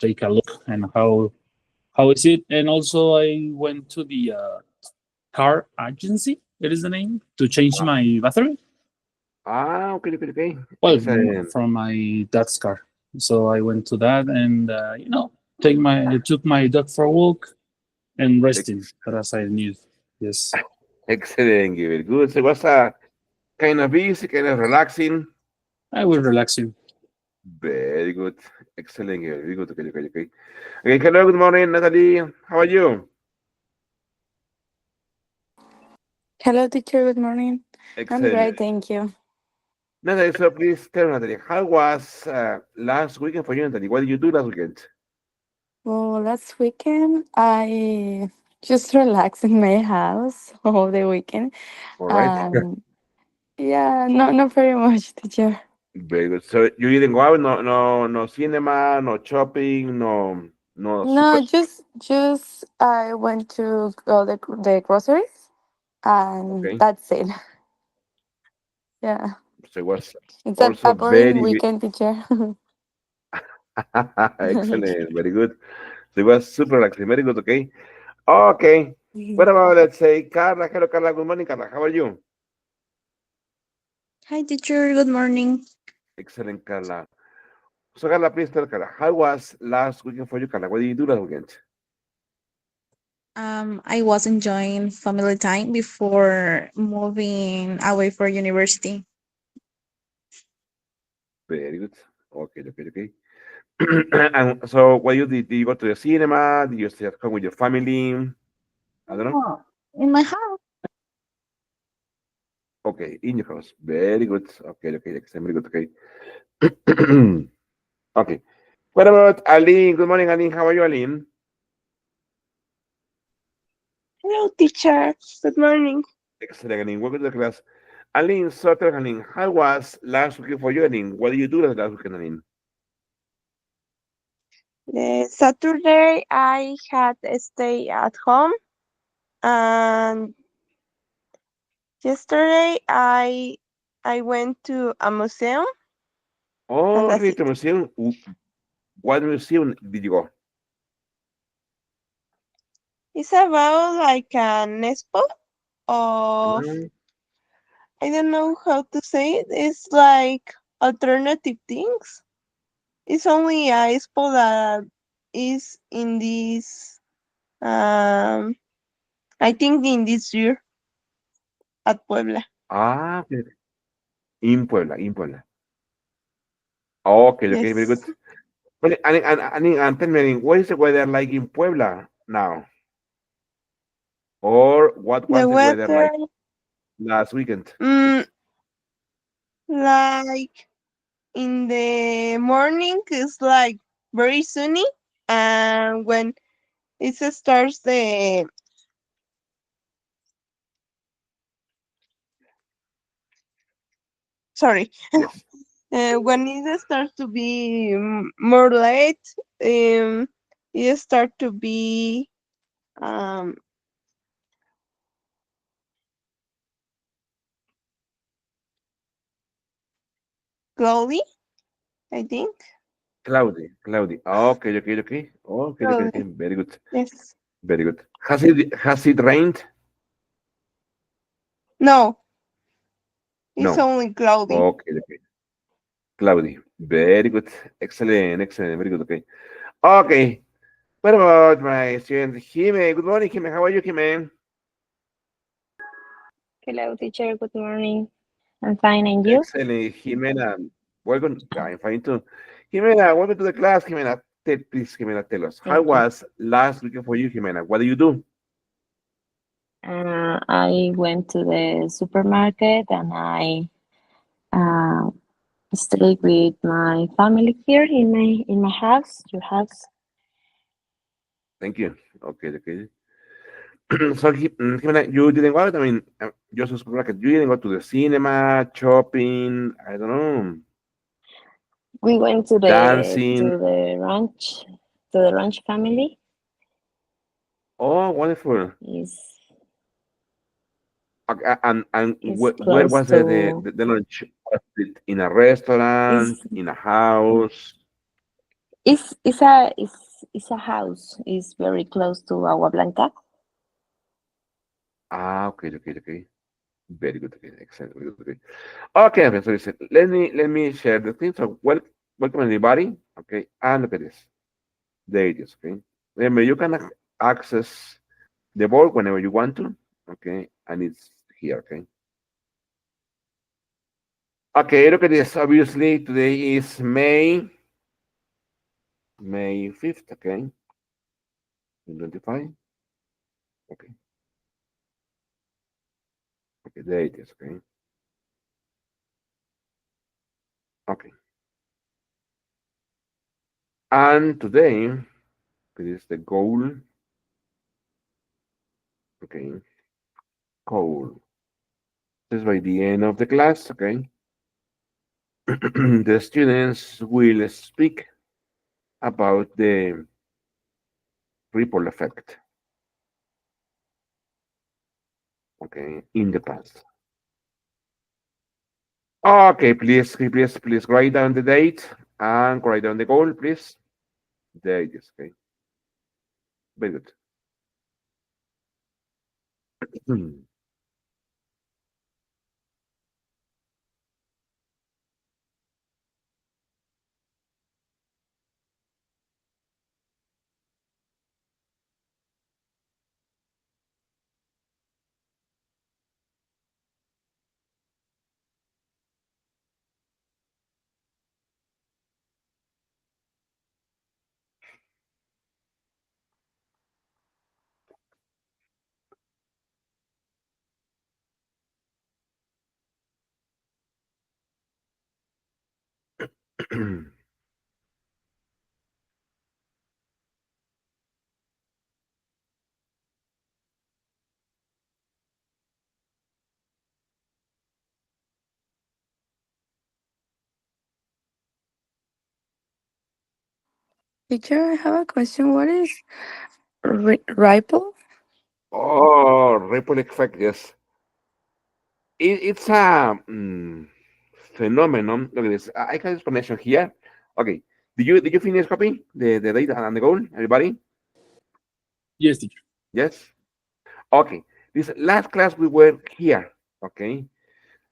take a look and how is it. And also I went to the car agency. It is the name to change Ah, my battery. okay, okay, okay. Well, Excellent. from my dad's car. So I went to that and take my I took my dog for a walk and resting Ex- as I need. Yes, Excellent, very good. So it was kind of busy, kind of relaxing. I will relax you. Very good. Excellent, very good. Okay, okay, okay. Okay, hello, good morning, Natalie. How are you? Hello, teacher. Good morning. I'm great, Excellent. thank you. Natalie, so please tell me, Natalie, how was last weekend for you, Natalie? What did you do last weekend? Well, last weekend I just relaxed in my house all the weekend. All right. Yeah, not very much, teacher. Very good. So you didn't go out, no cinema, no shopping, no super. No, just I went to go the groceries, and Okay. that's it. Yeah, So it was it's a also boring very weekend, teacher. excellent, very good. So it was super relaxing, very good. Okay. Okay. What about, let's say, Carla? Hello, Carla. Good morning, Carla. How are you? Hi, teacher. Good morning. Excellent, Carla. So, Carla, please tell Carla, how was last weekend for you, Carla? What did you do last weekend? I was enjoying family time before moving away for university. Very good. Okay, okay, okay. And so, what you did you go to the cinema? Did you stay at home with your family? I don't know. Oh, in my house. Okay, in your house. Very good. Okay, okay, excellent. Very good. Okay. Okay. What about Aline? Good morning, Aline. How are you, Aline? Hello, teacher. Good morning. Excellent, Aline. Welcome to the class. Aline, so tell Aline, how was last weekend for you, Aline? What did you do last weekend, Aline? The Saturday I had a stay at home, and yesterday I went to a museum, and Oh, that's really, to it. museum? What museum did you go? It's about like an expo of, Mm, I don't know how to say it. It's like alternative things. It's only a expo that is in this I think in this year at Puebla. okay. In Puebla, in Puebla. Okay, okay, very good. Yes. Well, and tell me, Aline, what is the weather like in Puebla now? Or what was The the weather weather, like last weekend? mm, like in the morning, is like very sunny, and when it starts sorry, Yes. when it starts to be more late, it start to be um cloudy, I think. Cloudy, cloudy. Okay, okay, okay. Okay, okay, okay. Cloudy. Very good. Yes. Very good. Has it rained? No, it's No. only cloudy. Okay, okay. Cloudy. Very good. Excellent, excellent. Very good. Okay. Okay. What about my student Jime? Good morning, Jime. How are you, Jime? Hello, teacher. Good morning. I'm fine, and you? Excellent, Jimena. Welcome. I'm fine too. Jimena, welcome to the class, Jimena. Please, Jimena, tell us how Thank you. was last weekend for you, Jimena? What do you do? I went to the supermarket and I uh, stayed with my family here in my house, your house. Thank you. Okay, okay. So, Jimena, you didn't go out. I mean, just a supermarket. You didn't go to the cinema, shopping. I don't know, We went to dancing. the ranch family. Oh, wonderful. is Okay, and is where close was to the lunch? Was it in a is restaurant, in a house? is a house. Is very close to Agua Blanca. Ah, okay, okay, okay. Very good. Okay, excellent. Very good. Okay. Okay, okay, so listen, let me share the thing. So welcome everybody. Okay, and look at this. There it is. Okay. Remember, you can access the board whenever you want to. Okay, and it's here. Okay. Okay, look at this. Obviously, today is May 5th. Okay, 2025. Okay, okay, there it is. Okay, okay. And today, this is the goal. Okay, goal. This is by the end of the class. Okay, the students will speak about the ripple effect, okay, in the past. Okay, please write down the date and write down the goal, please. There it is, okay. Very good. Teacher, I have a question. What is ripple? Oh, ripple effect, yes. It's a phenomenon. Look at this. I have explanation here. Okay. Did you finish copy the data and the goal, everybody? Yes, teacher. Yes? Okay. This last class we were here. Okay.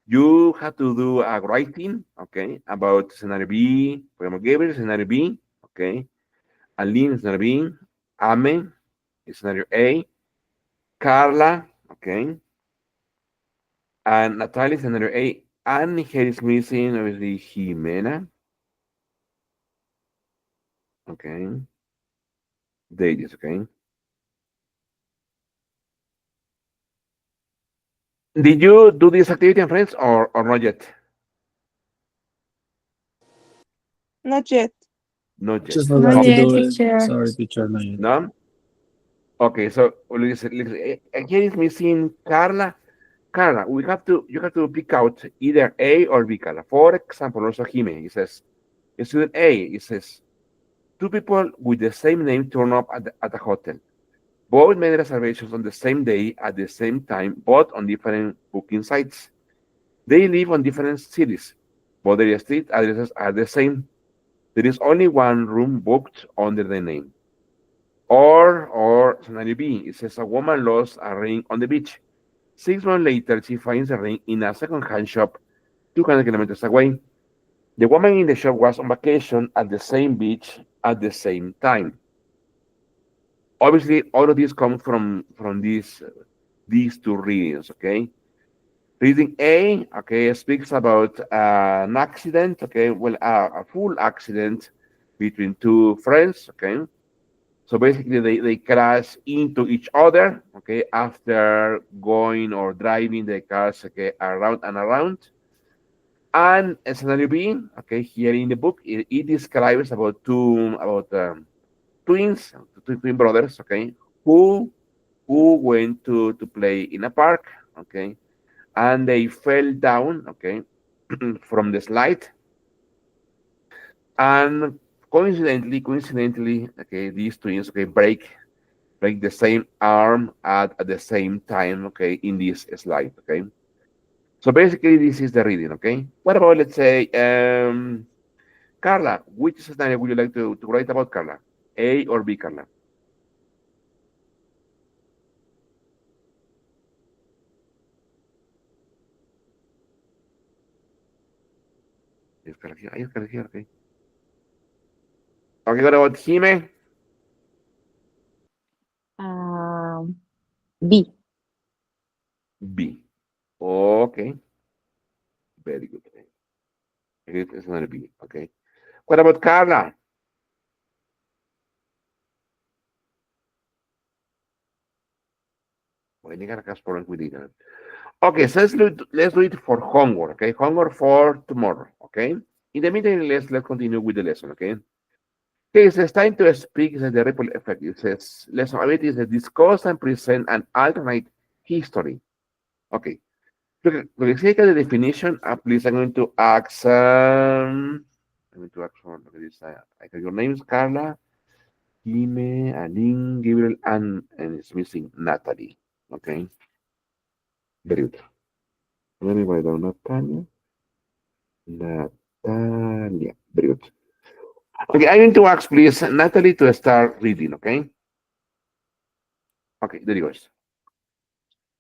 You have to do a writing, okay, about scenario B, por ejemplo, Gabriel, scenario B, okay, Aline, scenario B, Ame, scenario A, Carla, okay, and Natalia, scenario A, and here is missing, obviously, Jimena, okay, there it is, okay. Did you do this activity, friends, or not yet? Not yet. Not yet. Just Not forgot to Okay, yet, do it. teacher. Sorry, teacher. Not yet. no? Okay, so here is missing Carla. Carla, you have to pick out either A or B, Carla. For example, also Jime, it says, student A, it says, two people with the same name turn up at a hotel. Both made reservations on the same day at the same time, both on different booking sites. They live on different cities, but their street addresses are the same. There is only one room booked under the name. Or scenario B, it says a woman lost a ring on the beach. 6 months later, she finds the ring in a second-hand shop 200 kilometers away. The woman in the shop was on vacation at the same beach at the same time. Obviously, all of this comes from these two readings. Okay, reading A, okay, speaks about an accident. Okay, well, a full accident between two friends. Okay, so basically they crash into each other. Okay, after going or driving the cars, okay, around and around. And scenario B, okay, here in the book, it describes about twins, two twin brothers, okay, who went to play in a park, okay, and they fell down, okay, from the slide, and coincidentally, okay, these twins, okay, break the same arm at the same time, okay, in this slide, okay. So basically, this is the reading, okay. What about, let's say, Carla, which scenario would you like to write about, Carla? A or B, Carla? Is Carla here? Is Carla here? Okay. Okay, what about Jime? Um, B. B. Okay, very good. It's another B. Okay. What about Carla? Well, I got a problem with it. Okay, so let's do it for homework. Okay, homework for tomorrow. Okay. In the meantime, let's continue with the lesson. Okay. Okay, so it's time to speak the ripple effect. It says lesson ability is discuss and present an alternate history. Okay. Lo que significa the definition, please, I'm going to ask for, look at this, I have your names, Carla, Jime, Aline, Gabriel, and it's missing Natalie. Okay, very good. Let me write down Natalia, very good. Okay, I'm going to ask, please, Natalie to start reading, okay? Okay, there you go.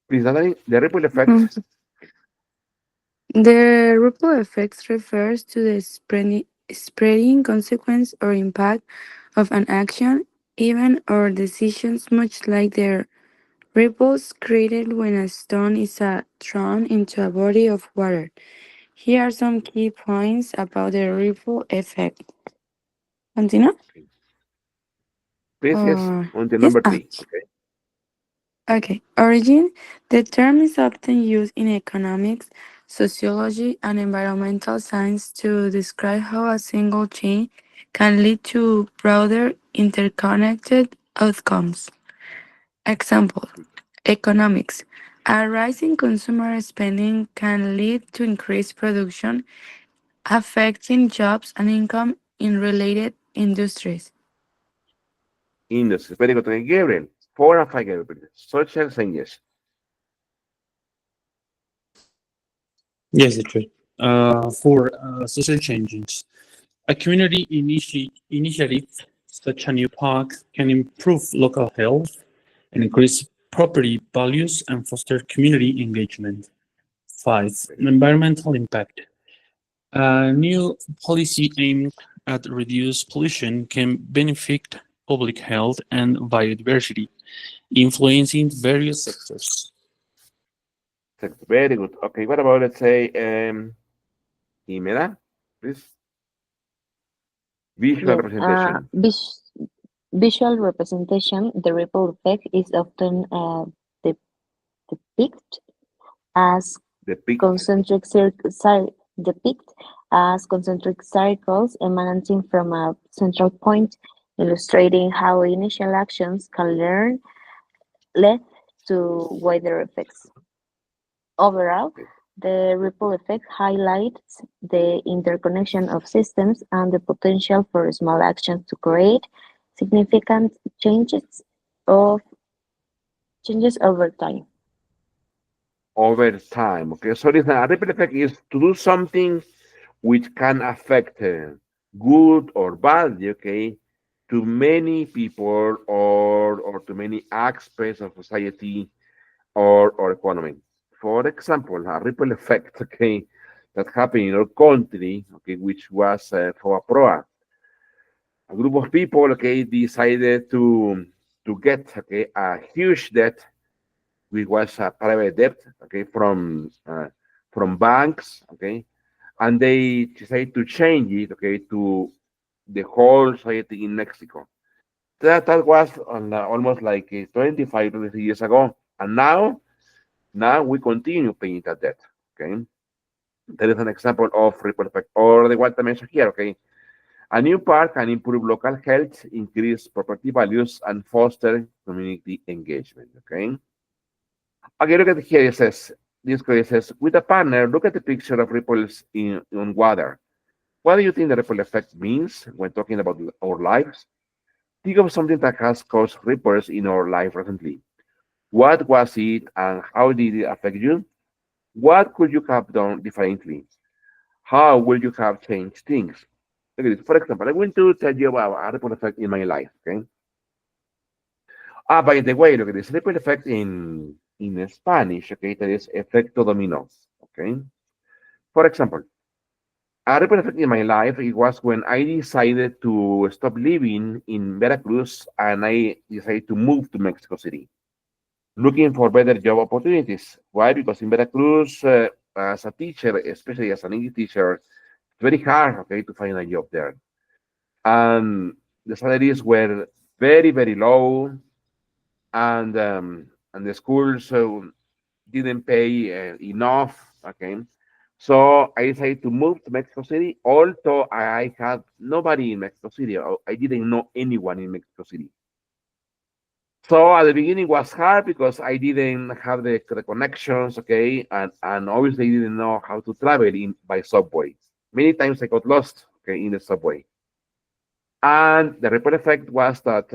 Please, Natalie, the ripple effect. Mhm. The ripple effects refers to the spreading consequence or impact of an action, event, or decisions, much like the ripples created when a stone is thrown into a body of water. Here are some key points about the ripple effect. Continue? Okay. Please, yes, Or on the yes? number three, okay? Okay. Origin. The term is often used in economics, sociology, and environmental science to describe how a single chain can lead to broader interconnected outcomes. Example. Economics. A rise in consumer spending can lead to increased production, affecting jobs and income in related industries. Industry, very good. Okay, Gabriel, 4 and 5, Gabriel, please. Social changes. Yes, it's true. For social changes, a community initiative such a new park can improve local health and increase property values and foster community engagement. Five, Very good. environmental impact. A new policy aimed at reduce pollution can benefit public health and biodiversity, influencing various sectors. Very good. Okay, what about, let's say, Jimena, please? Visual Yes. representation. Visual representation, the ripple effect is often depicted as Depict. concentric depict as concentric circles emanating from a central point, illustrating how initial actions can lead to wider effects. Overall, Okay. the ripple effect highlights the interconnection of systems and the potential for small actions to create significant of changes over time. Over time. Okay, so listen, a ripple effect is to do something which can affect good or bad, okay, to many people or to many aspects of society or economy. For example, a ripple effect, okay, that happened in our country, okay, which was for a proa. A group of people, okay, decided to get, okay, a huge debt, which was a private debt, okay, from banks, okay, and they decided to change it, okay, to the whole society in Mexico. That was on, almost like 25, 30 years ago, and now we continue paying that debt. Okay, that is an example of ripple effect, or the one I mentioned here. Okay, a new park can improve local health, increase property values, and foster community engagement. Okay. Okay, look at here. It says this quote says, with a partner, look at the picture of ripples in water. What do you think the ripple effect means when talking about our lives? Think of something that has caused ripples in our life recently. What was it and how did it affect you? What could you have done differently? How would you have changed things? Look at this. For example, I'm going to tell you about a ripple effect in my life. Okay. By the way, look at this ripple effect in Spanish. Okay, that is efecto dominó. Okay. For example, a ripple effect in my life it was when I decided to stop living in Veracruz and I decided to move to Mexico City, looking for better job opportunities. Why? Because in Veracruz, as a teacher, especially as an English teacher, it's very hard, okay, to find a job there. And the salaries were very, very low, and the schools didn't pay enough, okay. So I decided to move to Mexico City, although I had nobody in Mexico City. I didn't know anyone in Mexico City. So at the beginning was hard because I didn't have the connections, okay, and obviously didn't know how to travel in by subway. Many times I got lost, okay, in the subway. And the ripple effect was that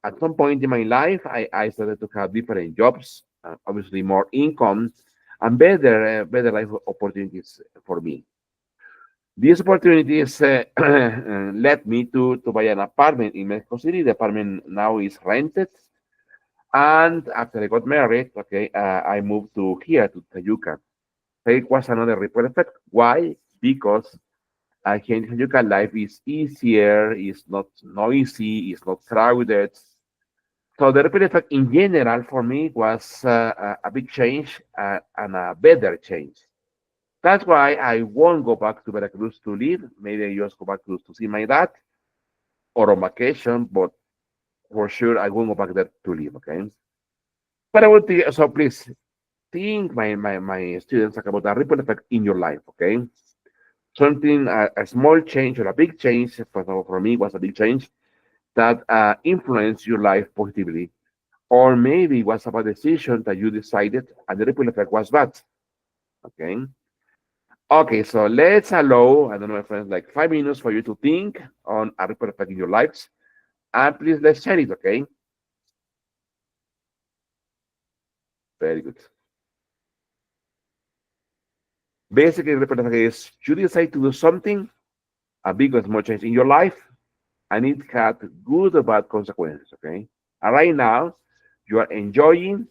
at some point in my life, I started to have different jobs, obviously more income and better life opportunities for me. These opportunities led me to buy an apartment in Mexico City. The apartment now is rented. And after I got married, okay, I moved to here to Tayuca. So it was another ripple effect. Why? Because here in Tayuca, life is easier, it's not noisy, it's not crowded. So the ripple effect in general for me was a big change and a better change. That's why I won't go back to Veracruz to live. Maybe I just go back to see my dad or on vacation, but for sure I won't go back there to live, okay? But I would think, so please think, my students, like, about a ripple effect in your life, okay? Something, a small change or a big change, for example, for me was a big change that influenced your life positively. Or maybe it was about a decision that you decided and the ripple effect was bad, okay? Okay, so let's allow, I don't know, my friends, like 5 minutes for you to think on a ripple effect in your lives. And please, let's share it, okay? Very good. Basically, ripple effect is you decide to do something, a big or small change in your life, and it had good or bad consequences, okay? And right now, you are enjoying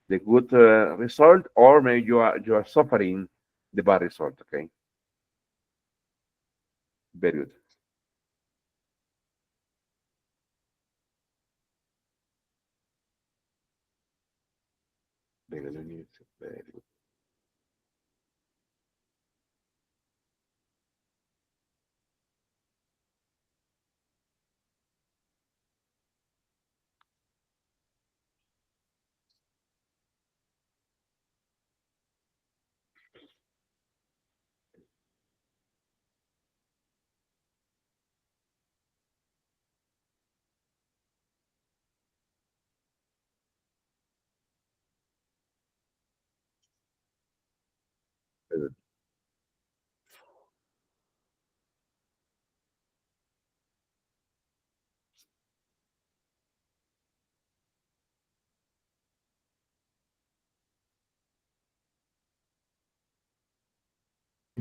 the good result, or maybe you are suffering the bad result, okay? Very good. Very good. Very good. Very good.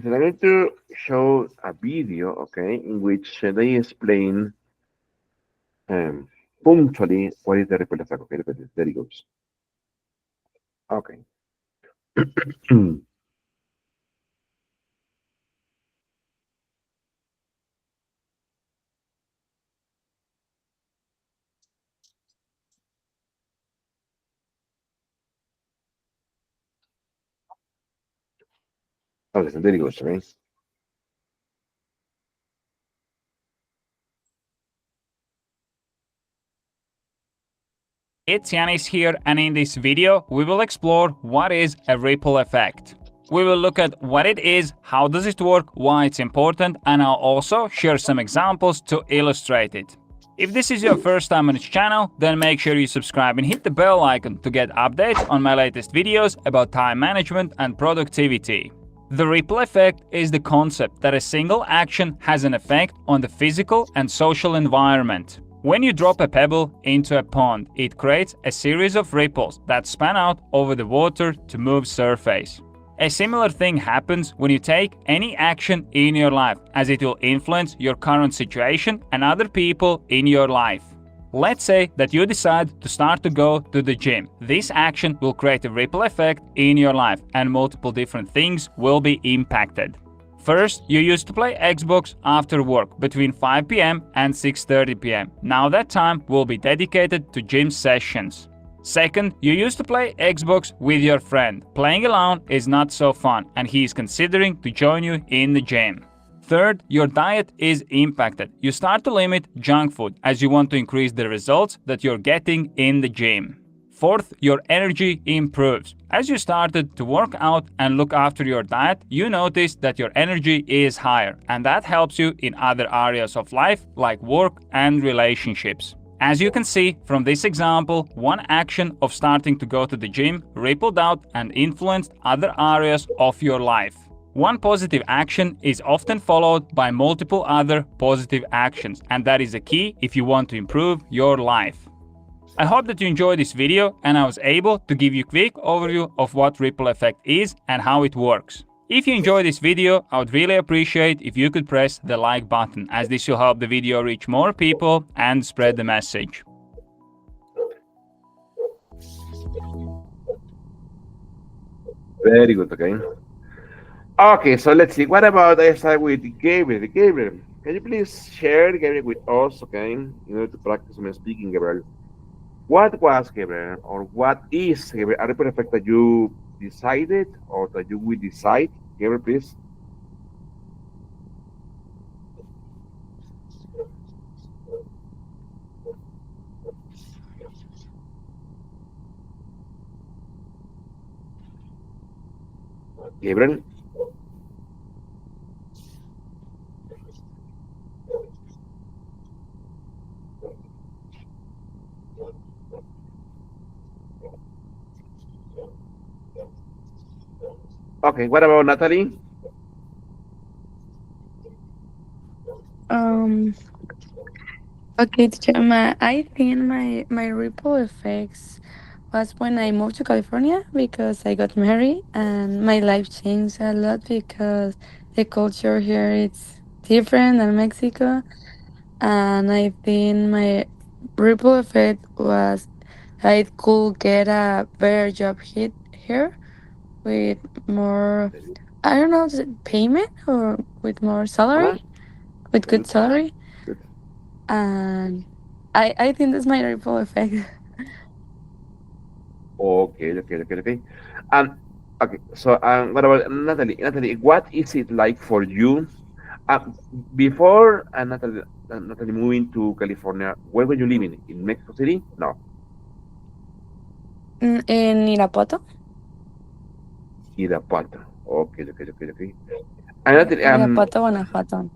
So I'm going to show a video, okay, in which they explain um, punctually what is the ripple effect. Okay, look at this. There it goes. Okay. Okay, so there it goes, right? It's Yanis here, and in this video we will explore what is a ripple effect. We will look at what it is, how does it work, why it's important, and I'll also share some examples to illustrate it. If this is your first time on this channel, then make sure you subscribe and hit the bell icon to get updates on my latest videos about time management and productivity. The ripple effect is the concept that a single action has an effect on the physical and social environment. When you drop a pebble into a pond, it creates a series of ripples that span out over the water to move surface. A similar thing happens when you take any action in your life, as it will influence your current situation and other people in your life. Let's say that you decide to start to go to the gym. This action will create a ripple effect in your life and multiple different things will be impacted. First, you used to play Xbox after work between 5 p.m. and 6:30 p.m. Now that time will be dedicated to gym sessions. Second, you used to play Xbox with your friend. Playing alone is not so fun and he is considering to join you in the gym. Third, your diet is impacted. You start to limit junk food as you want to increase the results that you're getting in the gym. Fourth, your energy improves. As you started to work out and look after your diet, you notice that your energy is higher, and that helps you in other areas of life like work and relationships. As you can see from this example, one action of starting to go to the gym rippled out and influenced other areas of your life. One positive action is often followed by multiple other positive actions, and that is a key if you want to improve your life. I hope that you enjoyed this video and I was able to give you a quick overview of what ripple effect is and how it works. If you enjoyed this video, I would really appreciate if you could press the like button, as this will help the video reach more people and spread the message. Very good, okay. Okay, so let's see. What about I start with Gabriel? Gabriel, can you please share Gabriel with us, okay, in order to practice my speaking, Gabriel? What was Gabriel, or what is Gabriel? A ripple effect that you decided or that you will decide? Gabriel, please. Gabriel. Okay, what about Natalie? Um. Okay, teacher. I think my ripple effects was when I moved to California because I got married and my life changed a lot because the culture here is different than Mexico, and I think my ripple effect was I could get a better job here with more, I don't know, is it payment or with more Uh-huh. salary, with Very good good. salary, Good. and I think that's my ripple effect. Okay, okay, okay, okay. And okay, so what about Natalie? Natalie, what is it like for you? Uh, before Natalie moving to California, where were you living? In Mexico City? No, In Irapuato, Irapuato. Okay, okay, okay, okay. And Natalie, Irapuato, Guanajuato.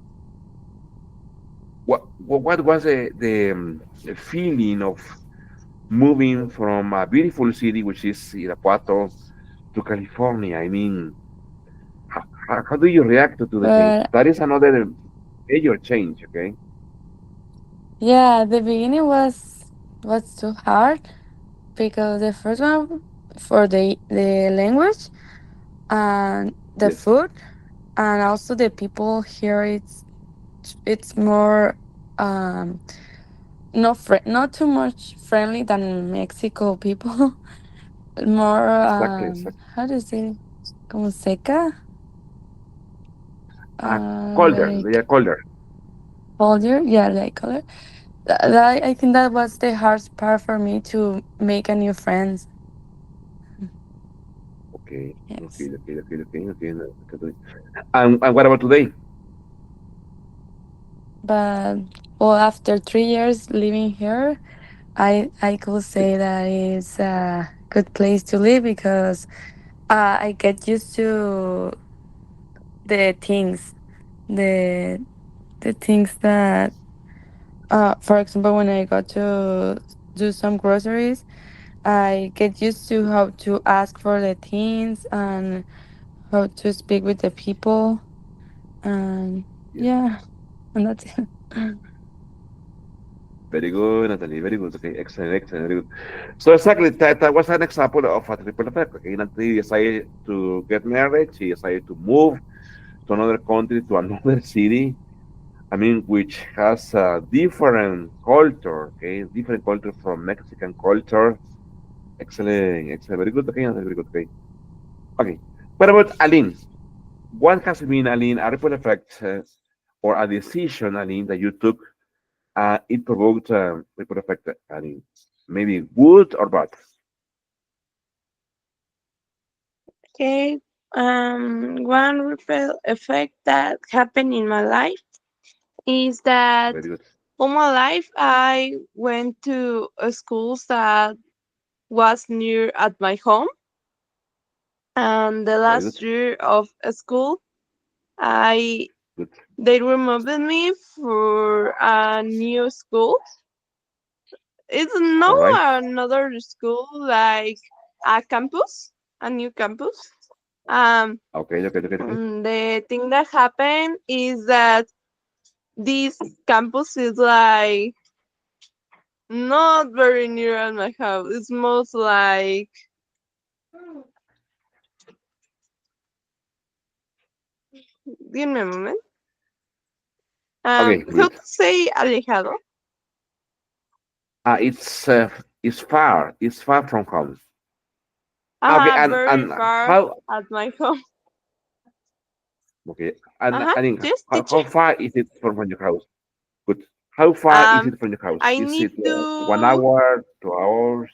what was the feeling of moving from a beautiful city, which is Irapuato, to California? I mean, how do you react to the change? But That is another major change, okay? yeah, the beginning was too hard because the first one for the language and the Yes, food, and also the people here. It's more um not too much friendly than Mexico people. More exactly, exactly. how do you say, como seca, Uh, Colder, they are like colder. colder. Yeah, like color. I think that was the hardest part for me to make a new friends. Okay, okay, Yes, okay, okay, okay, okay. Okay. And what about today? but well, after 3 years living here, I could Yes, say that it's a good place to live because I get used to the things, the the things that, for example, when I go to do some groceries, I get used to how to ask for the things and how to speak with the people, and yes. yeah, and that's it. Very good, Natalie. Very good. Okay, excellent, excellent. Very good. So exactly, that was an example of a triple effect. Okay, Natalie decided to get married. She decided to move to another country, to another city. I mean, which has a different culture. Okay, different culture from Mexican culture. Excellent, excellent. Very good. Okay, Natalie, very good. Okay, okay. What about Aline? What has been, Aline, a ripple effect or a decision, Aline, that you took it provoked ripple effect, and maybe good or bad. Okay. One ripple effect that happened in my life is that Very good. all my life I went to a school that was near at my home, and the Very good. last year of school, I Good. they removed me for a new school. It's no All right. another school like a campus, a new campus. Um, Okay. Okay. Okay. Okay. the thing that happened is that this campus is like not very near at my house. It's most like, give me a moment. Okay. How Good. to say alejado? It's far. It's far from home. Okay. Very And far how? at my home. Okay. And Uh-huh. I think Just teacher. how far is it from your house? Good. How far is Um, it from your house? I Is need it 1 hour, 2 hours?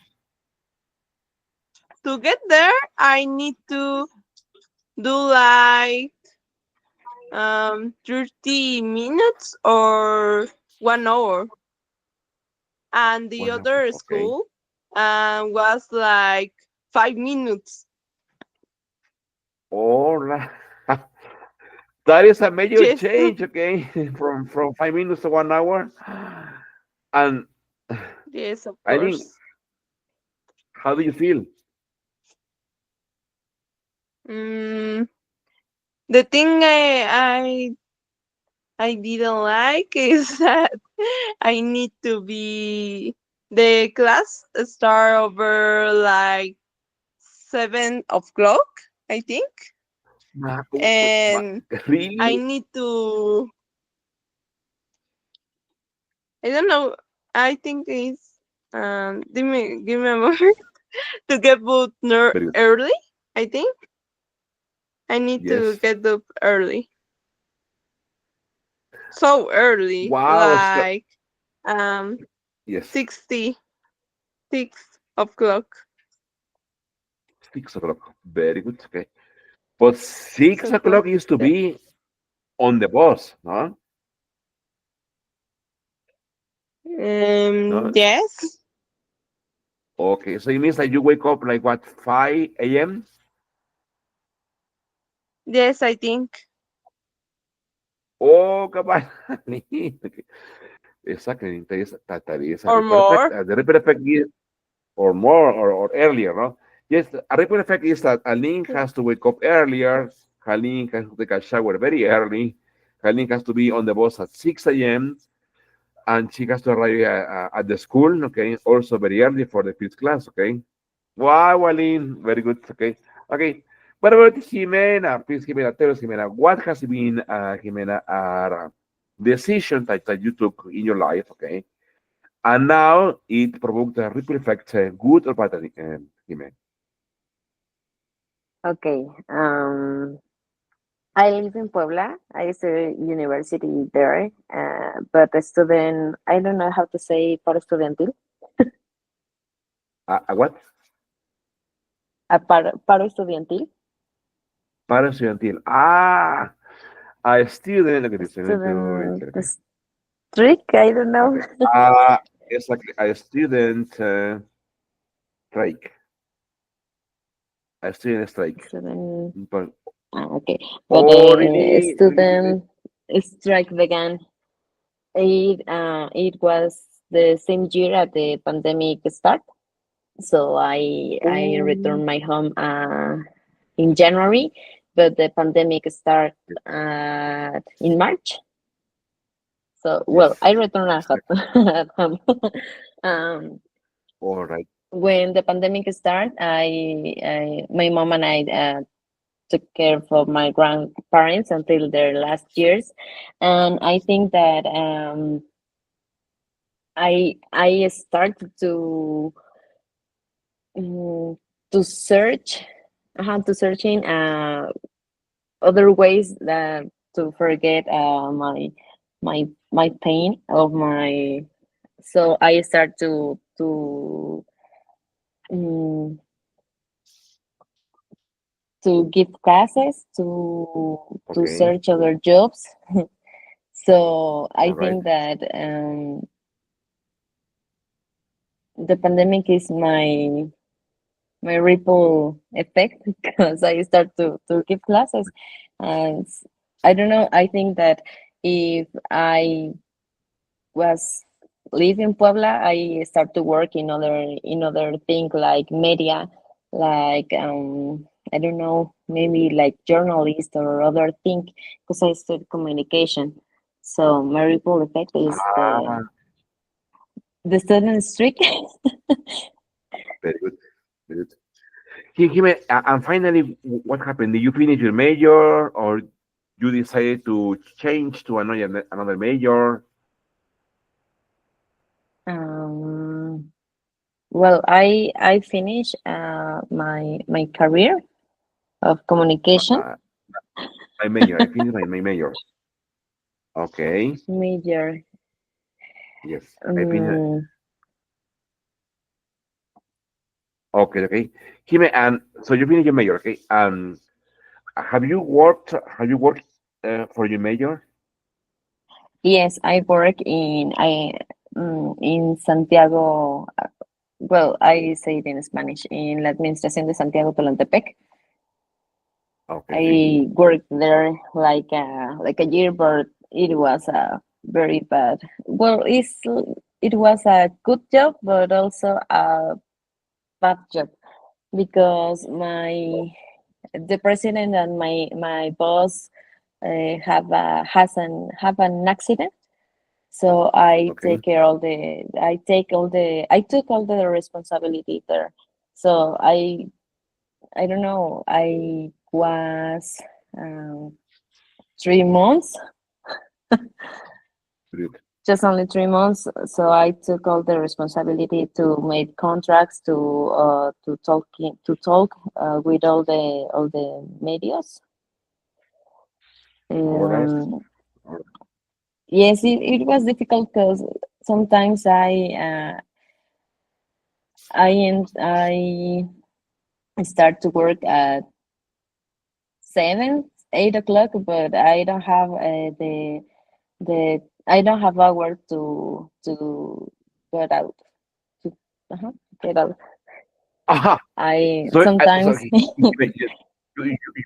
to get there. I need to do like 30 minutes or 1 hour, and the 1 hour. other Okay. school was like 5 minutes. All right. That is a major Yes. change, okay, from 5 minutes to 1 hour. And Yes, of I think, course. how do you feel? mm, the thing I didn't like is that I need to be the class start over like 7 o'clock, I think, and I Really? need to, I don't know. I think it's give me a moment to get both Very good. early. I think I need to Yes. get up early, so early, Wow. So, like um yes, 6 o'clock. 6 o'clock. Very good. Okay. But Six 6 o'clock o'clock. used to Yeah. be on the bus, no? No? Yes, Okay. So it means that you wake up like what, 5 a.m.? yes, I think, Oh, come on. Okay. Exactly. That is a or ripple effect. more. The ripple effect is, or more, or earlier, no? Yes, a ripple effect is that a link has to wake up earlier, a link has to take a shower very early, a link has to be on the bus at 6 a.m., and she has to arrive at the school, okay, also very early for the first class, okay? Wow, Aline, very good, okay. Okay, what about Jimena? Please, Jimena, tell us, Jimena, what has been, Jimena, a decision that you took in your life, okay? And now it provoked a ripple effect, good or bad, Jimena? Okay. I live in Puebla. I study university there, but a student, I don't know how to say paro estudiantil. What? Paro estudiantil. Para estudiantil. A student, okay, student, Student okay. streak, I don't know. Okay. Exactly, a student strike. A student strike. Student, But, okay. But oh, the really? Really? student strike began. It was the same year at the pandemic start. So I Oh, returned my home in January, but the pandemic started in March. So, well, Yes. I return at Exactly. at home. um, All right. when the pandemic started, my mom and I took care of my grandparents until their last years, and I think that I started mm, to search, to searching other ways that to forget my pain of my. So I start um, to give classes to Okay. search other jobs. So I All right. think that the pandemic is my ripple effect because I start to give classes, and I don't know. I think that if I was live in Puebla, I start to work in other thing like media, like I don't know, maybe like journalist or other thing because I studied communication. So my ripple effect is Ah, the student streak. very good. Very good. Jimmy, and finally, what happened? Did you finish your major, or you decided to change to another major? um, well, I finished my career of My, communication my, my major. I finished my major. Okay. major. Yes, I finished. Um, Okay, okay. Jimmy, and so you finished your major, okay? Have you worked? Have you worked for your major? yes, I work in Santiago. Well, I say it in Spanish in la Administración de Santiago Tolantepec. Okay, okay. I worked there like a year, but it was a very bad. Well, it was a good job, but also a bad job because my the president and my boss have an accident. So Okay. I took all the responsibility there. So I don't know, I was um, 3 months, Good. just only 3 months. So I took all the responsibility to make contracts, to talk with all the medias. All right. Um, All right. yes, it was difficult because sometimes I start to work at 7, 8 o'clock, but the I don't have hour to get out to uh get out. Aha. I So sometimes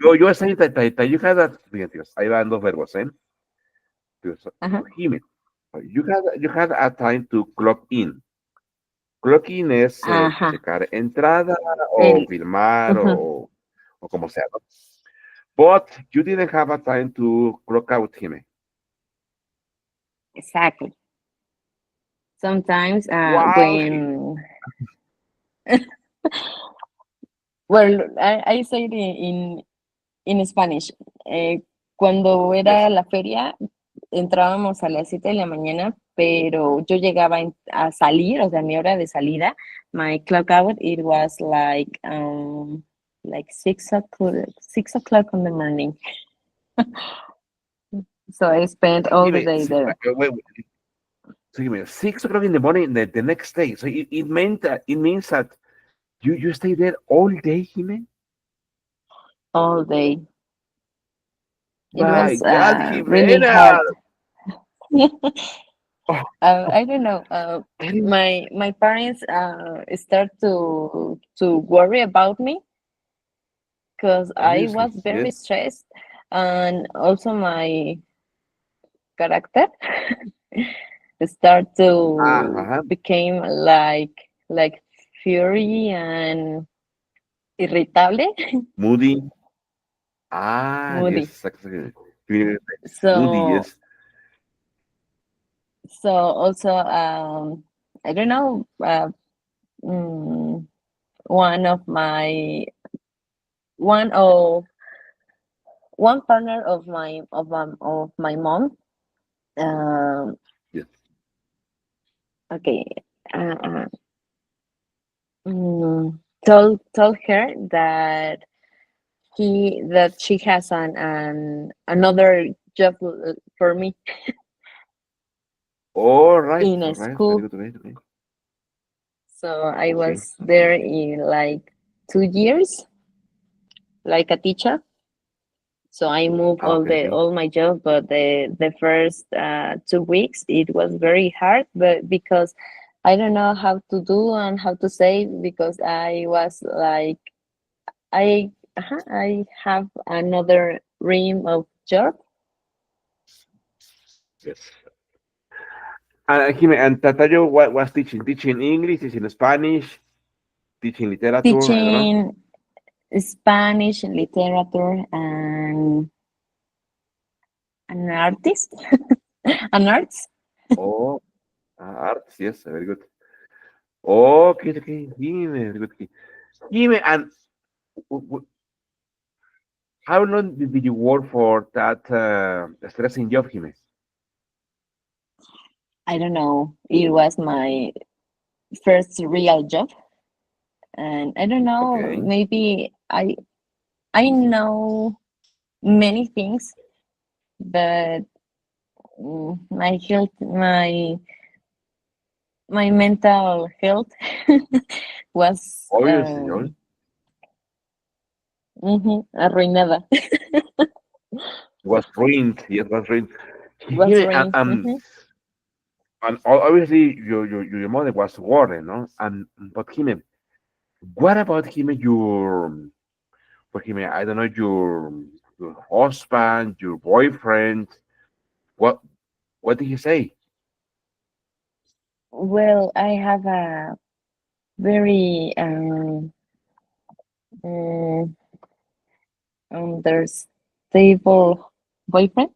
yo are saying that you had that. Fíjate, Dios, ahí van dos verbos, ¿eh? Dios, uh Jimmy, you had a time to clock in. Clock in es ajá, checar entrada o el, filmar ujú, o como sea, ¿no? But you didn't have a time to clock out, Jimmy. exactly. Sometimes Wow. when well I say it in Spanish. Cuando era Yes. la feria, entrábamos a las 7 de la mañana, pero yo llegaba a salir, o sea, mi hora de salida, my clock out, it was like 6 o'clock in the morning. So I spent all the Jimmy, day there. wait. So Jimmy, 6 o'clock in the morning the next day. So it means that you stay there all day, Jimmy? All day. It My was God, really Jimena. hard. Oh, I don't know. very My parents start to worry about me because I seriously. was very Yes. stressed, and also my character start to Uh-huh. became like fury and irritable, Moody. Ah, yes, moody. exactly. Moody, So yes. So also, I don't know, mm, one of my one of one partner of my mom. Um, Yes. okay. Uh, uh, told her that she has an another job for me in a All right. Very school. good. Very good. So I Okay. was Okay. there in like 2 years, like a teacher. So I moved Ah, okay. Okay. all my job, but the first 2 weeks it was very hard, but because I don't know how to do and how to say, because I was like I have another dream of job. Yes. And Tatayo, what was teaching? Teaching English, teaching Spanish, teaching literature. I don't know. Teaching Spanish literature and artist and arts. Oh, arts. Yes, very good. Okay, okay. Jime, very good. Jime, and w- w- how long did you work for that stressing job, Jime? I don't know. It was my first real job, and I don't know. Okay. Maybe I know many things, but my health, my mental health was Obviously, obviously, arruinada. was ruined. Yes, was ruined. Was Jime, ruined. and obviously your mother was worried, no? And but Jime, what about Jime, for Jime, I don't know, your husband, your boyfriend, what what did he say? Well, I have a very um, understable boyfriend,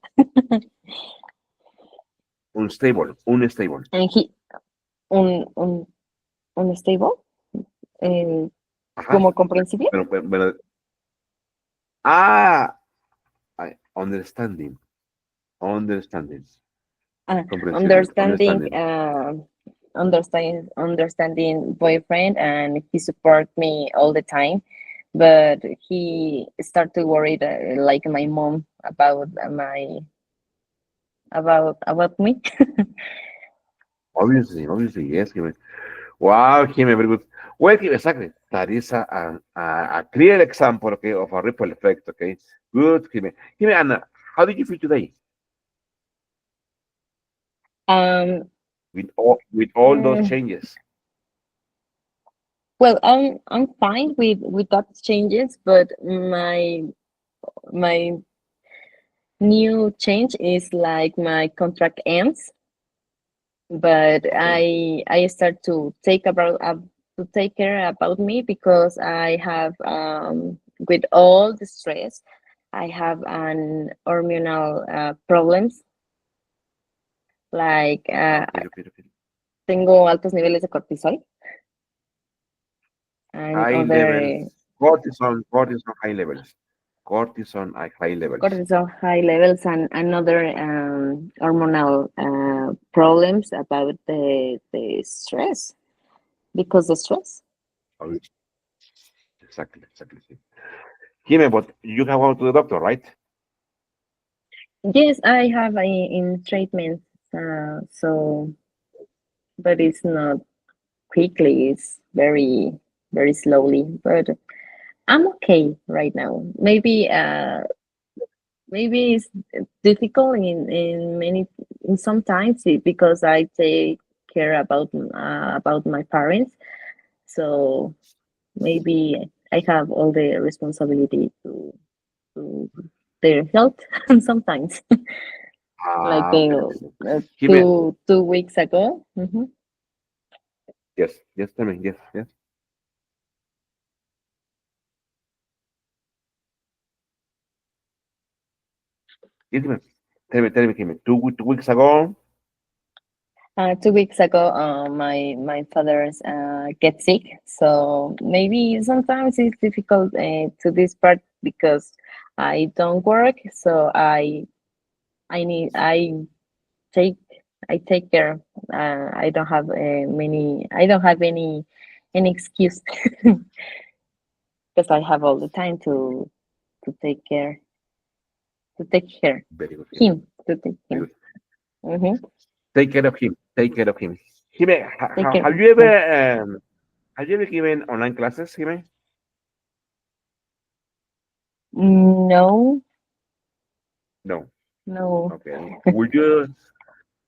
Unstable, unstable. and he un, unstable, eh, Ajá. como comprensible. Pero, ah, understanding, understanding, comprensible, Understanding understanding. understanding boyfriend, and he support me all the time, but he start to worry like my mom about my about me. Obviously, yes, Jimmy. Wow, Jimmy, very good. Well, Jimmy, exactly. That is a clear example, okay, of a ripple effect, okay. Good, Jimmy. Jimmy, and how did you feel today um with all those mm, changes? well, I'm fine with that changes, but my new change is like my contract ends, but Okay. I start to take about to take care about me, because I have with all the stress I have an hormonal problems, like Okay. tengo altos niveles de cortisol and High levels, other cortisone high levels, cortisone at high levels. cortisol high levels, and other hormonal problems about the stress, because the stress. Oh, exactly. Jimmy, but you have gone to the doctor, right? Yes, I have in treatment, so but it's not quickly. It's very slowly. But I'm okay right now. Maybe it's difficult in many in sometimes because I take care about my parents. So maybe I have all the responsibility to their health, and sometimes like Ah, okay. Jimmy, 2 weeks ago. yes, tell me, yes. Yes, Jimmy. Tell me, Jimmy. 2 weeks ago. 2 weeks ago, my father's get sick, so maybe sometimes it's difficult to this part because I don't work, so I take I take care. I don't have many. I don't have any excuse because I have all the time to take care to take care Very good, Jimmy. him to take Very him. good. Mm-hmm. Take care of him. Take care of him. Jimmy, Take care. have you ever given online classes, Jimmy? No, No. no, Okay.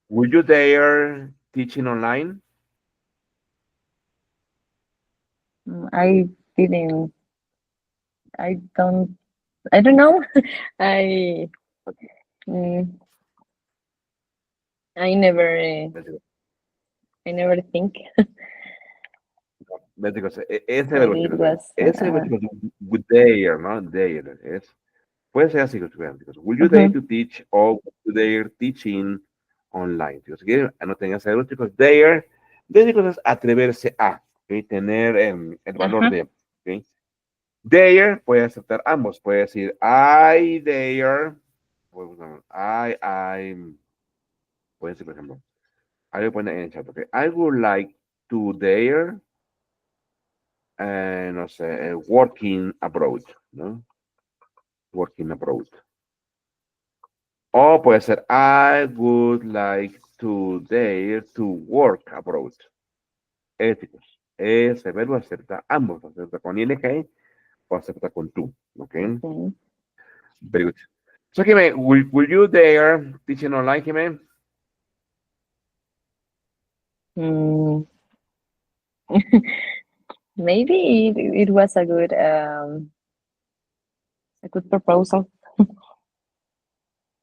Would you dare teaching online? I didn't. I don't. I don't know. I mm, I never. Very good. I never think Very good. Ese that verbo, it chicos, was. ese verbo, chicos, would dare, ¿no? Dare. Puede ser así, chicos. Will you dare Mhm, to teach or would you dare teaching online? Chicos, si quieren, anoten ese verbo, chicos. Dare, chicos, es atreverse a, ¿ok? Tener el valor ajá, de, ¿ok? Dare puede aceptar ambos. Puede decir, I dare, pues, no, puede decir, por ejemplo, ahí lo ponen en el chat, ¿ok? I would like to dare, no sé, working abroad, ¿no? Working abroad. O puede ser, I would like to dare to work abroad. Éticos. Ese verbo acepta ambos, acepta con ing o acepta con tú, ¿ok? okay. Very good. So, Jimé, will you dare teaching online, Jimé? Mm, maybe it was a good proposal.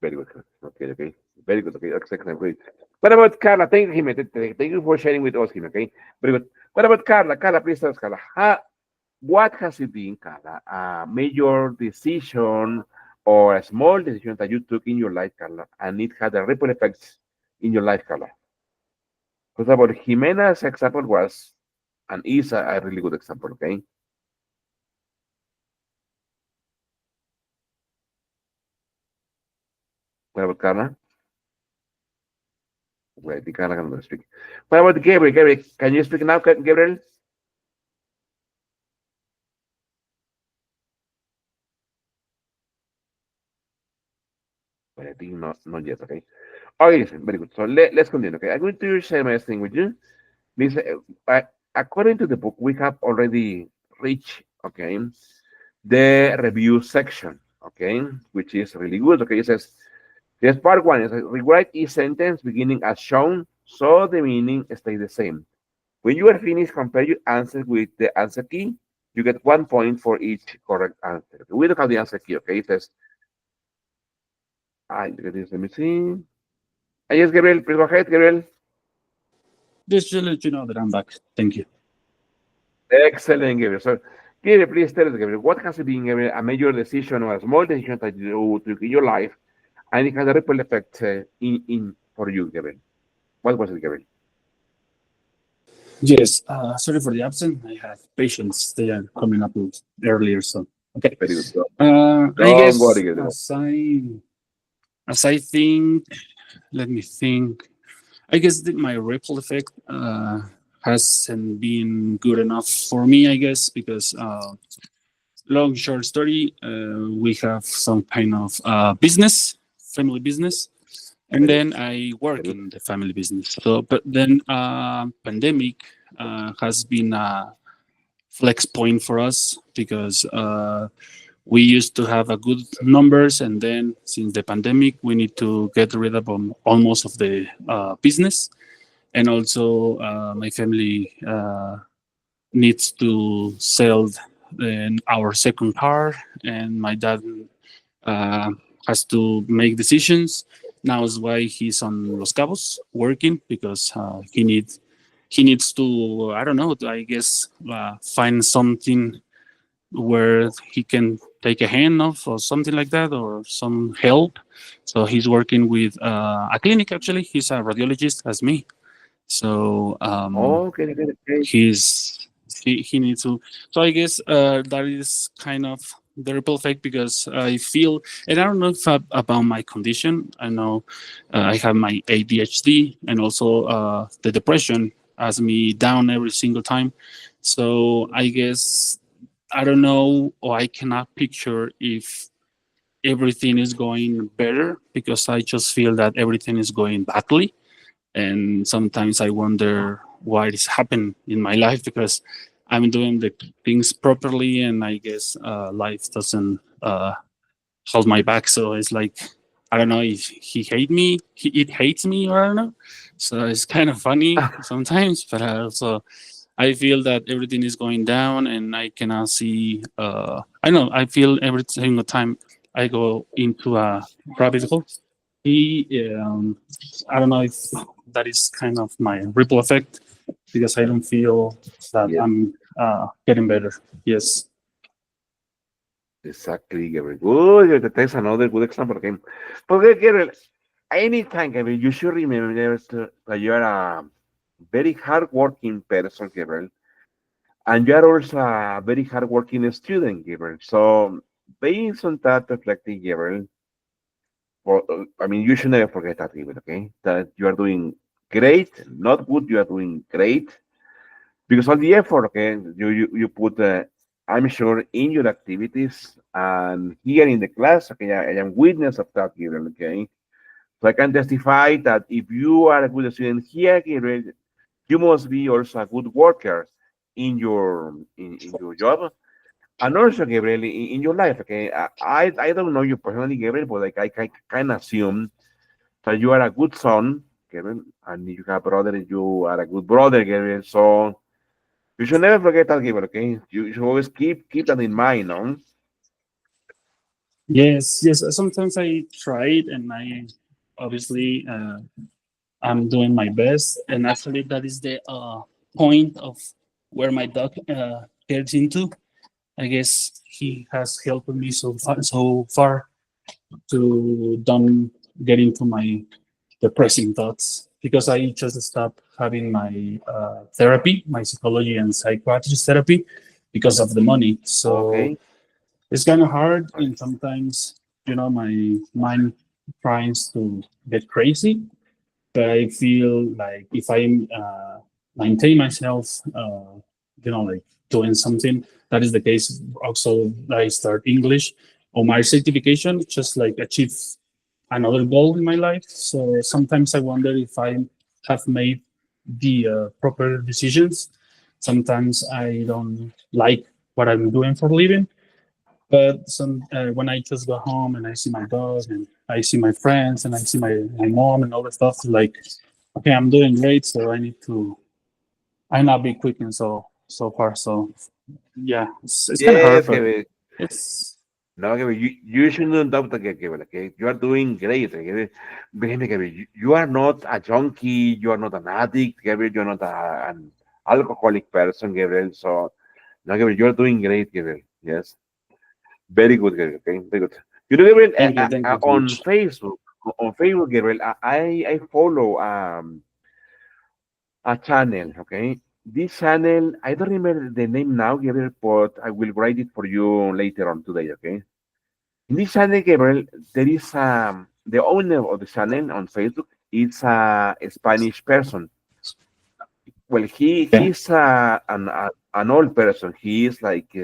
Very good. Okay. Very good. Okay, excellent. Great. What about Carla? Thank you, Jimé. Thank you for sharing with us, Jimé. Okay, very good. What about Carla? Carla, please tell us, Carla. What has it been, Carla? A major decision or a small decision that you took in your life, Carla, and it had a ripple effects in your life, Carla? Because about Jimena's example was and is a really good example, okay? What about Carla? Wait, the Carla cannot speak. What about Gabriel? Gabriel, can you speak now, Gabriel? Well, I think not yet, okay? Okay, listen, very good. So let's continue, okay? I'm going to share my screen with you. This, according to the book, we have already reached, okay, the review section, okay, which is really good, okay? It says, yes, part one is rewrite each sentence beginning as shown so the meaning stays the same. When you are finished, compare your answer with the answer key. You get 1 point for each correct answer. We don't have the answer key, okay? It says, let me see. Yes, Gabriel, please go ahead, Gabriel. Just to let you know that I'm back. Thank you. Excellent, Gabriel. So, Gabriel, please tell us, Gabriel, what has been, Gabriel, a major decision or a small decision that you took in your life, and it has a ripple effect in for you, Gabriel? What was it, Gabriel? Yes. Sorry for the absence. I have patients. They are coming up earlier, so okay. Very good. I Don't worry, guess Gabriel. as I think, let me think. I guess that my ripple effect hasn't been good enough for me. I guess because long short story, we have some kind of business, family business, and Very good. then I work Very good. in the family business. So, but then pandemic has been a flex point for us because we used to have a good numbers, and then since the pandemic, we need to get rid of almost of the business, and also my family needs to sell our second car, and my dad uh, has to make decisions. Now is why he's on Los Cabos working because he needs to, I don't know, I guess find something where he can take a hand of or something like that or some help. So he's working with a clinic. Actually, he's a radiologist as me. So Okay, okay, okay. he needs to. So I guess that is kind of the ripple effect because I feel, and I don't know if about my condition. I know I have my ADHD and also the depression has me down every single time. So I guess I don't know, or I cannot picture if everything is going better because I just feel that everything is going badly, and sometimes I wonder why this happened in my life because I'm doing the things properly, and I guess life doesn't hold my back. So it's like I don't know if it hates me, or I don't know. So it's kind of funny sometimes, but I also I feel that everything is going down, and I cannot see. I know I feel every single time I go into a rabbit hole. He, I don't know if that is kind of my ripple effect because I don't feel that Yes, I'm getting better. Yes. exactly, Gabriel. Good, that's another good example. Okay, but Gabriel, anytime, Gabriel, you should remember that you are a very hardworking person, Gabriel, and you are also a very hardworking student, Gabriel. So, based on that reflecting, Gabriel, well, I mean, you should never forget that, Gabriel, okay? That you are doing great, not good, you are doing great because all the effort, okay, you put, I'm sure, in your activities and here in the class, okay, I am witness of that, Gabriel, okay? So I can testify that if you are a good student here, Gabriel, you must be also a good worker in your job and also Gabriel in your life. Okay, I don't know you personally, Gabriel, but like I can assume that you are a good son, Gabriel, and you have brother, you are a good brother, Gabriel. So you should never forget that, Gabriel. Okay, you should always keep that in mind, no? Yes, yes. Sometimes I tried, and I obviously I'm doing my best, and actually that is the point of where my dog gets into. I guess he has helped me so far to don't get into my depressing thoughts because I just stopped having my therapy, my psychology and psychiatrist therapy because of the money. So Okay, it's kind of hard, right. and sometimes my mind tries to get crazy, but I feel like if I maintain myself, like doing something, that is the case. Also, I start English or my certification, just like achieve another goal in my life. So sometimes I wonder if I have made the proper decisions. Sometimes I don't like what I'm doing for a living, but when I just go home and I see my dog and I see my friends and I see my mom and all the stuff, like, okay, I'm doing great, so I need to. I'm not be quitting so far. So yeah, it's kind of hard, Yes, but Gabriel. it's No, Gabriel, you shouldn't doubt that, Gabriel. Okay, you are doing great, Gabriel. Believe me, Gabriel, you are not a junkie, you are not an addict, Gabriel. You are not an alcoholic person, Gabriel. So, no, Gabriel, you are doing great, Gabriel. Yes. Very good, Gabriel. Okay, very good. You know, Gabriel, thank you so on much. Facebook, Gabriel, I follow a channel. Okay, this channel, I don't remember the name now, Gabriel, but I will write it for you later on today. Okay, in this channel, Gabriel, there is the owner of the channel on Facebook. It's a Spanish person. Well, Yeah, he's an old person. He is like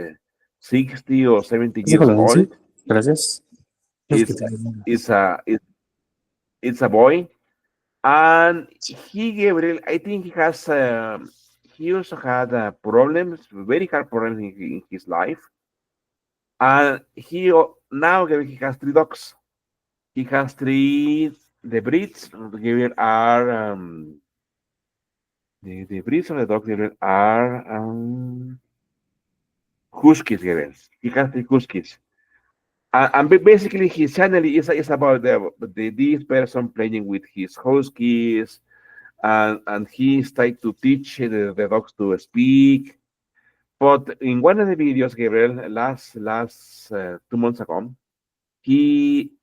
60 or 70 gracias, years Valencia. old. Gracias. Is is a is it's a boy, and Gabriel, I think he also had problems, very hard problems in his life, and now Gabriel, he has three dogs. He has three. The breeds of the Gabriel are the breeds of the dog Gabriel are huskies. Gabriel, he has three huskies. Basically, his channel is about this person playing with his huskies, and he's trying to teach the dogs to speak. But in one of the videos, Gabriel, last 2 months ago, he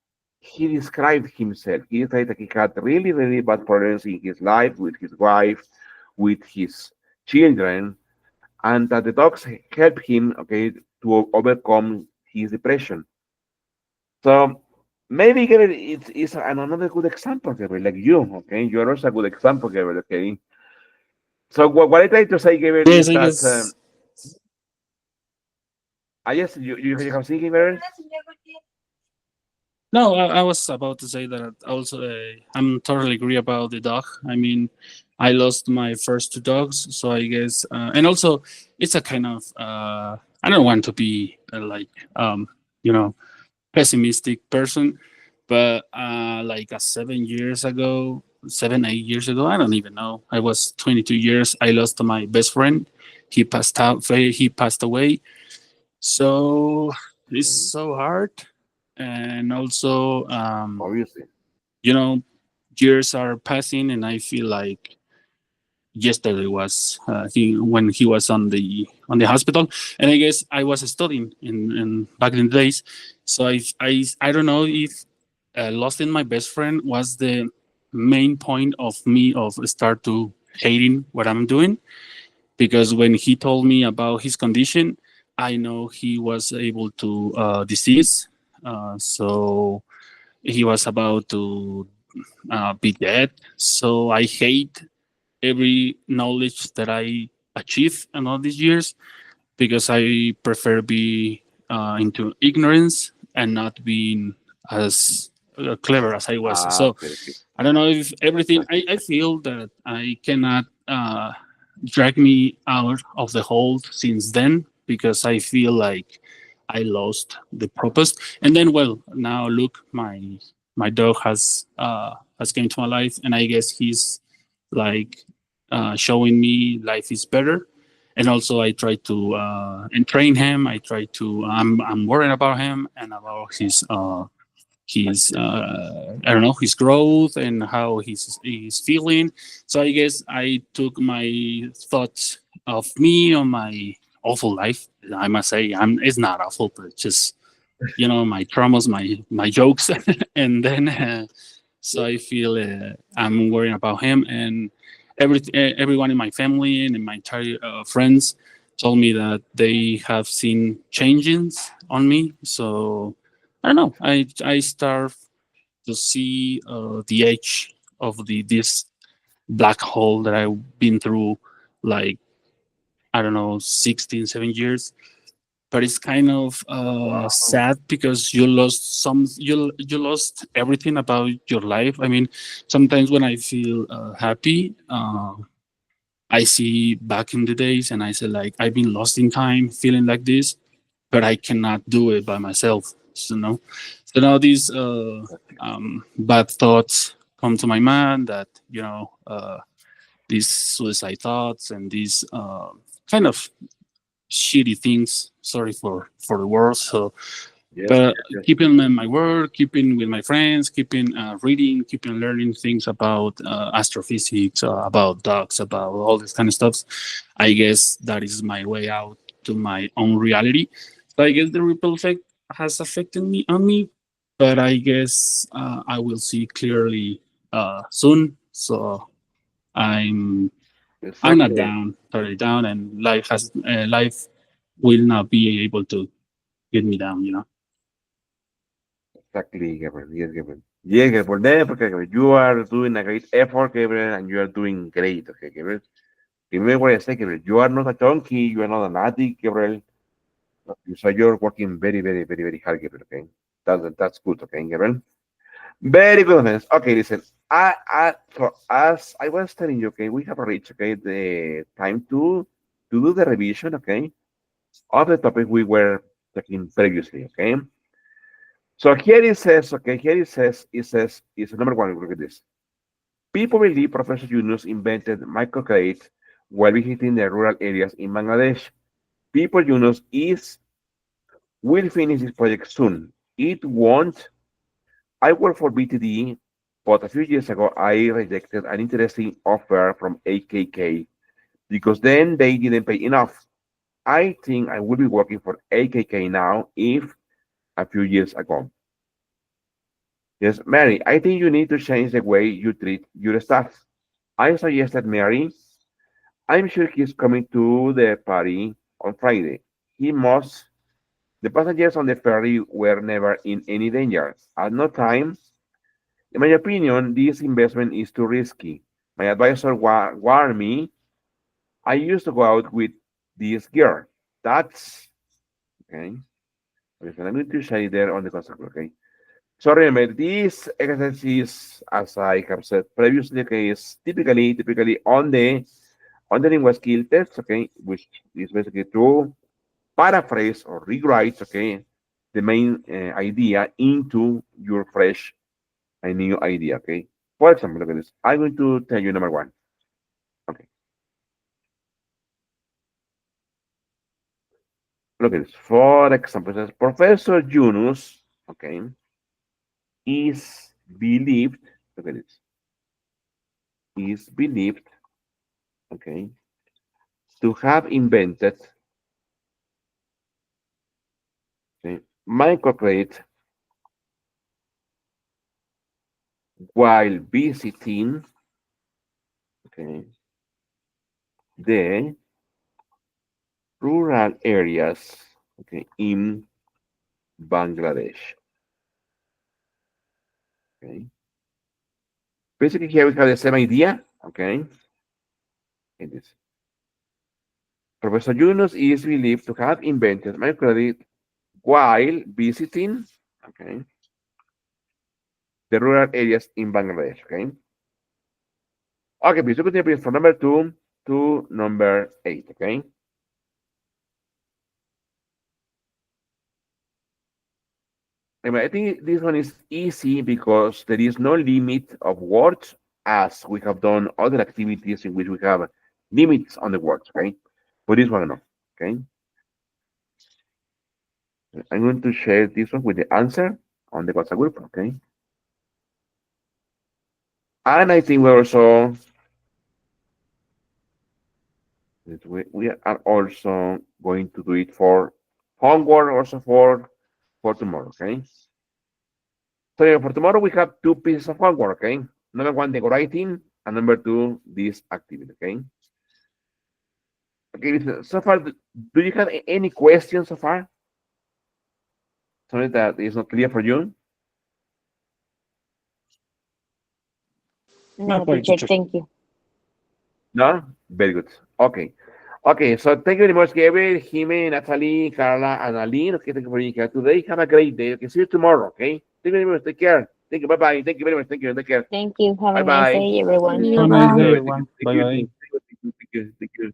he described himself. He said that he had really, really bad problems in his life with his wife, with his children, and that the dogs help him, okay, to overcome his depression. So maybe Gabriel, it's another good example, Gabriel, like you, okay? You're also a good example, Gabriel, okay? So what I try to say, Gabriel, Yes, is I that guess. I guess you have seen Gabriel. No, I was about to say that also. I'm totally agree about the dog. I mean, I lost my first two dogs, so I guess, and also it's a kind of. I don't want to be you know, pessimistic person, but like 7 years ago, 7 8 years ago, I don't even know. I was 22 years. I lost my best friend. He passed out. He passed away. So it's Okay, so hard, and also obviously. you know, years are passing, and I feel like yesterday was he when he was on the hospital, and I guess I was studying in back in the days, so I don't know if losing my best friend was the main point of me of start to hating what I'm doing, because when he told me about his condition, I know he was able to disease, so he was about to be dead. So I hate every knowledge that I achieve in all these years, because I prefer be into ignorance and not being as clever as I was. Ah, So okay, okay. I don't know if everything. Exactly. I feel that I cannot drag me out of the hole since then, because I feel like I lost the purpose. And then, well, now look, my dog has came to my life, and I guess he's like showing me life is better. And also, I try to entrain him. I try to. I'm worrying about him and about his I don't know, his growth and how he's feeling. So I guess I took my thoughts of me on my awful life. I must say, it's not awful, but just my traumas, my jokes, and then so I feel I'm worrying about him, and everyone in my family and in my entire friends told me that they have seen changes on me. So I don't know. I start to see the edge of the this black hole that I've been through, like I don't know, 7 years. But it's kind of Wow. sad, because you lost everything about your life. I mean, sometimes when I feel happy, I see back in the days, and I say like I've been lost in time, feeling like this, but I cannot do it by myself. So now these bad thoughts come to my mind, that these suicide thoughts and these kind of shitty things. Sorry for the words. So, Yes, but yes, yes. keeping in my work, keeping with my friends, keeping reading, keeping learning things about astrophysics, about dogs, about all this kind of stuff. I guess that is my way out to my own reality. So I guess the ripple effect has affected me on me, but I guess I will see clearly soon. So I'm I'm not Exactly. down, totally down, and life will not be able to get me down. Exactly, Gabriel. Yes, Gabriel. Yes, Gabriel. Then, okay, Gabriel, you are doing a great effort, Gabriel, and you are doing great, okay, Gabriel. Remember what I said, Gabriel. You are not a donkey. You are not an addict, Gabriel. So you're working very, very, very, very hard, Gabriel, okay? That's good, okay, Gabriel? Very good, friends. Okay, listen. So as I was telling you, okay, we have reached, okay, the time to do the revision, okay, of the topic we were talking previously, okay? So here it says, okay, it's number one, look at this. People believe Professor Yunus invented microcredit while visiting the rural areas in Bangladesh. People Yunus will finish this project soon. It won't. I work for BTD, but a few years ago I rejected an interesting offer from AKK because then they didn't pay enough. I think I will be working for AKK now if a few years ago. Yes, Mary, I think you need to change the way you treat your staff. I suggested Mary. I'm sure he's coming to the party on Friday. He must. The passengers on the ferry were never in any danger. At no time, in my opinion, this investment is too risky. My advisor warned me. I used to go out with this girl. That's okay. Okay, so I'm going to say there on the concept, okay? So remember, this exercise, as I have said previously, okay, is typically on the lingual skill test, okay, which is basically to paraphrase or rewrite, okay, the main idea into your fresh and new idea, okay. For example, look at this. I'm going to tell you number one. Okay, look at this. For example, it says Professor Yunus, okay, is believed. Look at this. Is believed, okay, to have invented, okay, microcredit while visiting, okay, the rural areas, okay, in Bangladesh. Okay. Basically, here we have the same idea. Okay. It is. Professor Yunus is believed to have invented microcredit while visiting, okay, the rural areas in Bangladesh. Okay. Okay, please look at the from number 2 to number 8. Okay. Anyway, I think this one is easy because there is no limit of words as we have done other activities in which we have limits on the words, okay? But this one, no, okay? I'm going to share this one with the answer on the WhatsApp group, okay? And I think we're also, we are also going to do it for homework also for tomorrow, okay? So yeah, for tomorrow, we have two pieces of homework, okay? Number one, the writing, and number two, this activity, okay? Okay, so far, do you have any questions so far? Something that is not clear for you? No, Well, teacher, teacher. thank you. No? Very good. Okay. Okay, so thank you very much, Gabriel, Jimmy, Natalie, Carla, and Aline. Okay, thank you for being here today. Have a great day. Okay, see you tomorrow, okay? Thank you very much. Take care. Thank you. Bye-bye. Thank you very much. Thank you. Take care. Thank you. Have a nice Bye-bye. day, See everyone. Have you. a nice Thank day, Bye. you. everyone. Thank Bye you. bye. Thank you. Thank you. Thank you.